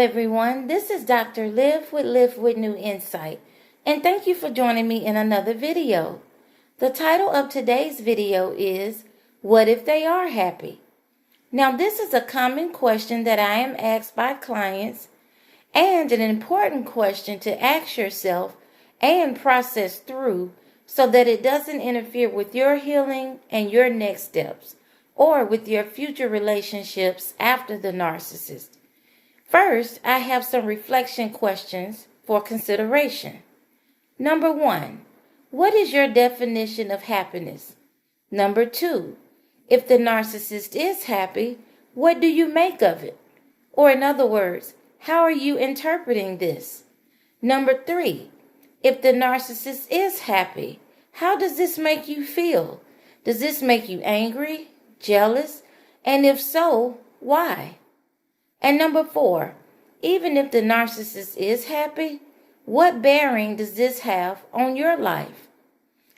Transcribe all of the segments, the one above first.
everyone. This is Dr. Live with New Insight, and thank you for joining me in another video. The title of today's video is, What if they are happy? Now, this is a common question that I am asked by clients, and an important question to ask yourself and process through so that it doesn't interfere with your healing and your next steps, or with your future relationships after the narcissist. First, I have some reflection questions for consideration. Number 1, what is your definition of happiness? Number 2, if the narcissist is happy, what do you make of it? Or in other words, how are you interpreting this? Number 3, if the narcissist is happy, how does this make you feel? Does this make you angry, jealous? And if so, why? And number 4, even if the narcissist is happy, what bearing does this have on your life?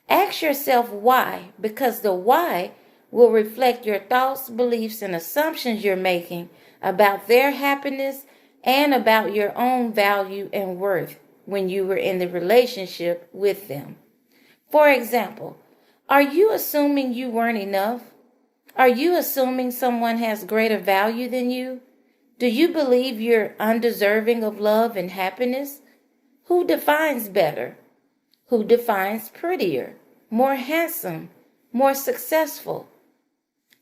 Ask yourself why, because the why will reflect your thoughts, beliefs, and assumptions you're making about their happiness and about your own value and worth when you were in the relationship with them. For example, are you assuming you weren't enough? Are you assuming someone has greater value than you? Do you believe you're undeserving of love and happiness? Who defines better? Who defines prettier, more handsome, more successful?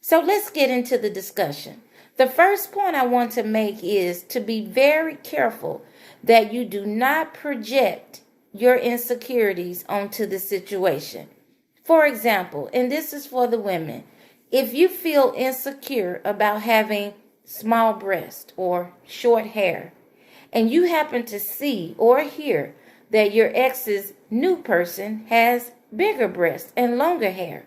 So let's get into the discussion. The first point I want to make is to be very careful that you do not project your insecurities onto the situation. For example, and this is for the women, if you feel insecure about having small breasts or short hair, and you happen to see or hear that your ex's new person has bigger breasts and longer hair,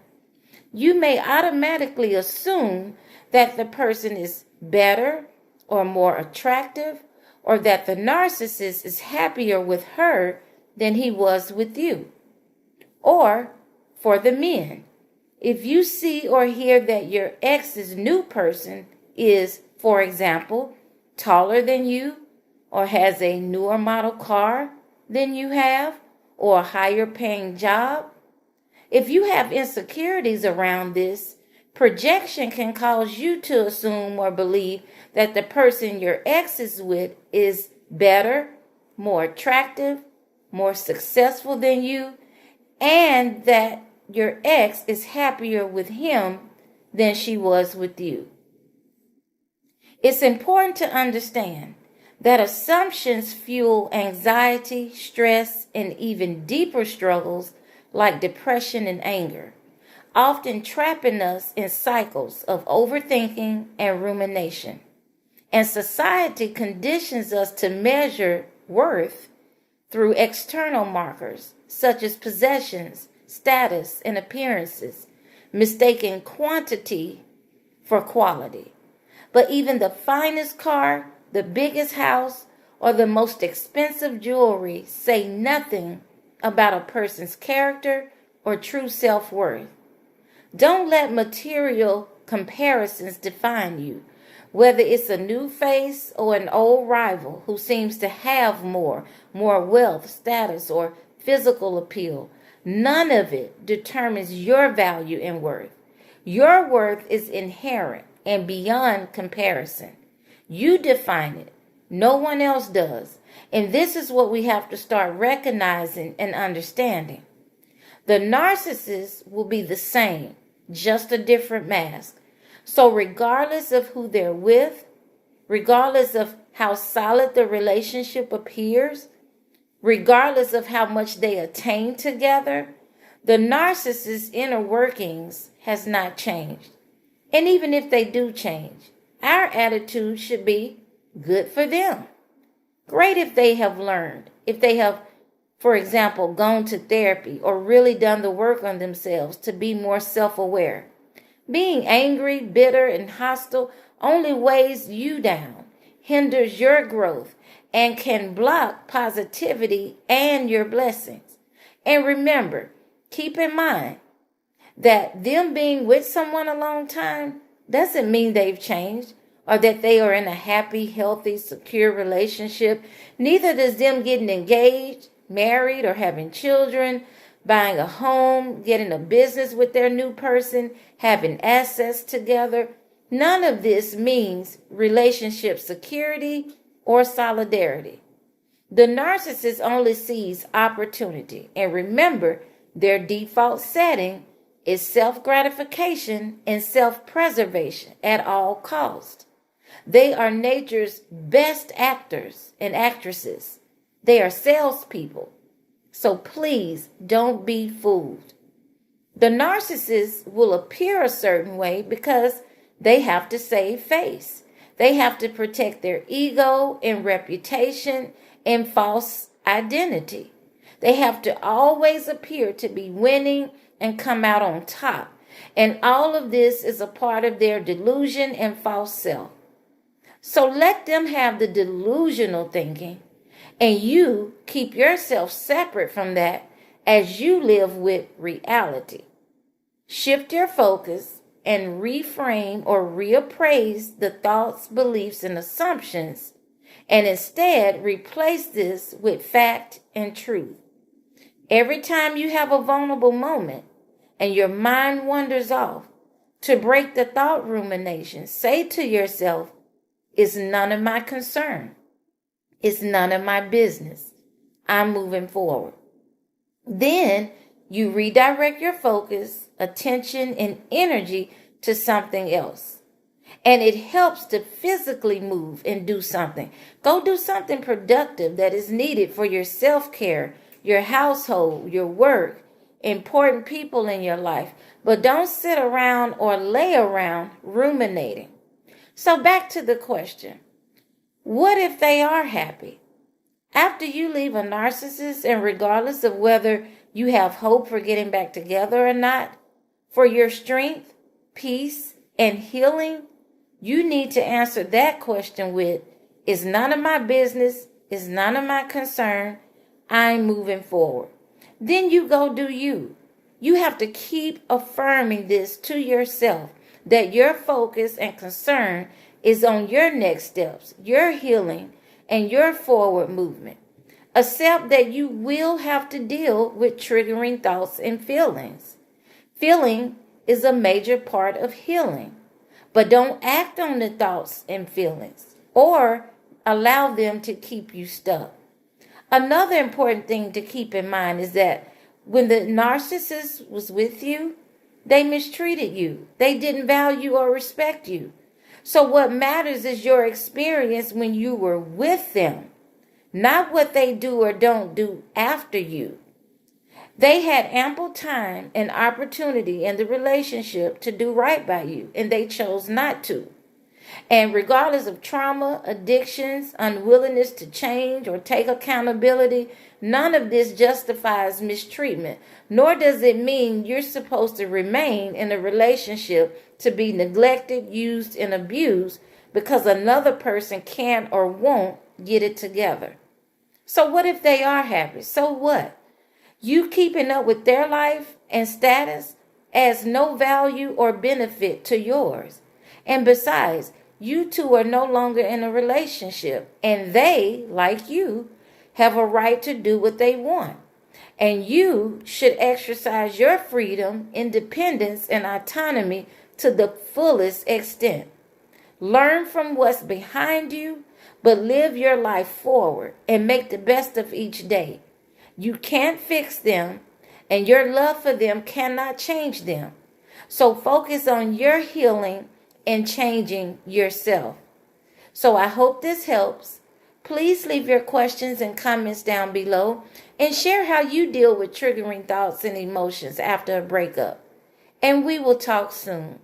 you may automatically assume that the person is better or more attractive, or that the narcissist is happier with her than he was with you. Or for the men, if you see or hear that your ex's new person is, for example, taller than you, or has a newer model car than you have, or a higher paying job, if you have insecurities around this, projection can cause you to assume or believe that the person your ex is with is better, more attractive, more successful than you, and that your ex is happier with him than she was with you. It's important to understand that assumptions fuel anxiety, stress, and even deeper struggles like depression and anger, often trapping us in cycles of overthinking and rumination. And society conditions us to measure worth through external markers such as possessions, status, and appearances, mistaking quantity for quality. But even the finest car, the biggest house, or the most expensive jewelry say nothing about a person's character or true self-worth. Don't let material comparisons define you, whether it's a new face or an old rival who seems to have more wealth, status, or physical appeal. None of it determines your value and worth. Your worth is inherent and beyond comparison. You define it. No one else does. And this is what we have to start recognizing and understanding. The narcissist will be the same, just a different mask. So regardless of who they're with, regardless of how solid the relationship appears, regardless of how much they attain together, the narcissist's inner workings has not changed. And even if they do change, our attitude should be good for them. Great if they have learned, if they have, for example, gone to therapy or really done the work on themselves to be more self-aware. Being angry, bitter, and hostile only weighs you down, hinders your growth, and can block positivity and your blessings. And remember, keep in mind that them being with someone a long time doesn't mean they've changed or that they are in a happy, healthy, secure relationship. Neither does them getting engaged, married, or having children, buying a home, getting a business with their new person, having assets together. None of this means relationship security or solidarity. The narcissist only sees opportunity. And remember, their default setting is self-gratification and self-preservation at all costs. They are nature's best actors and actresses. They are salespeople. So please don't be fooled. The narcissist will appear a certain way because they have to save face. They have to protect their ego and reputation and false identity. They have to always appear to be winning and come out on top. And all of this is a part of their delusion and false self. So let them have the delusional thinking, and you keep yourself separate from that as you live with reality. Shift your focus and reframe or reappraise the thoughts, beliefs, and assumptions, and instead replace this with fact and truth. Every time you have a vulnerable moment and your mind wanders off, to break the thought rumination, say to yourself, it's none of my concern. It's none of my business. I'm moving forward. Then you redirect your focus, attention, and energy to something else. And it helps to physically move and do something. Go do something productive that is needed for your self-care, your household, your work, important people in your life. But don't sit around or lay around ruminating. So back to the question. What if they are happy? After you leave a narcissist, and regardless of whether you have hope for getting back together or not, for your strength, peace, and healing, you need to answer that question with, it's none of my business, it's none of my concern, I'm moving forward. Then you go do you. You have to keep affirming this to yourself, that your focus and concern is on your next steps, your healing, and your forward movement. Accept that you will have to deal with triggering thoughts and feelings. Feeling is a major part of healing, but don't act on the thoughts and feelings or allow them to keep you stuck. Another important thing to keep in mind is that when the narcissist was with you, they mistreated you. They didn't value or respect you. So what matters is your experience when you were with them, not what they do or don't do after you. They had ample time and opportunity in the relationship to do right by you, and they chose not to. And regardless of trauma, addictions, unwillingness to change or take accountability, none of this justifies mistreatment, nor does it mean you're supposed to remain in a relationship to be neglected, used, and abused because another person can't or won't get it together. So what if they are happy? So what? You keeping up with their life and status adds no value or benefit to yours. And besides, you two are no longer in a relationship, and they, like you, have a right to do what they want. And you should exercise your freedom, independence, and autonomy to the fullest extent. Learn from what's behind you, but live your life forward and make the best of each day. You can't fix them, and your love for them cannot change them. So focus on your healing and changing yourself. So I hope this helps. Please leave your questions and comments down below and share how you deal with triggering thoughts and emotions after a breakup. And we will talk soon.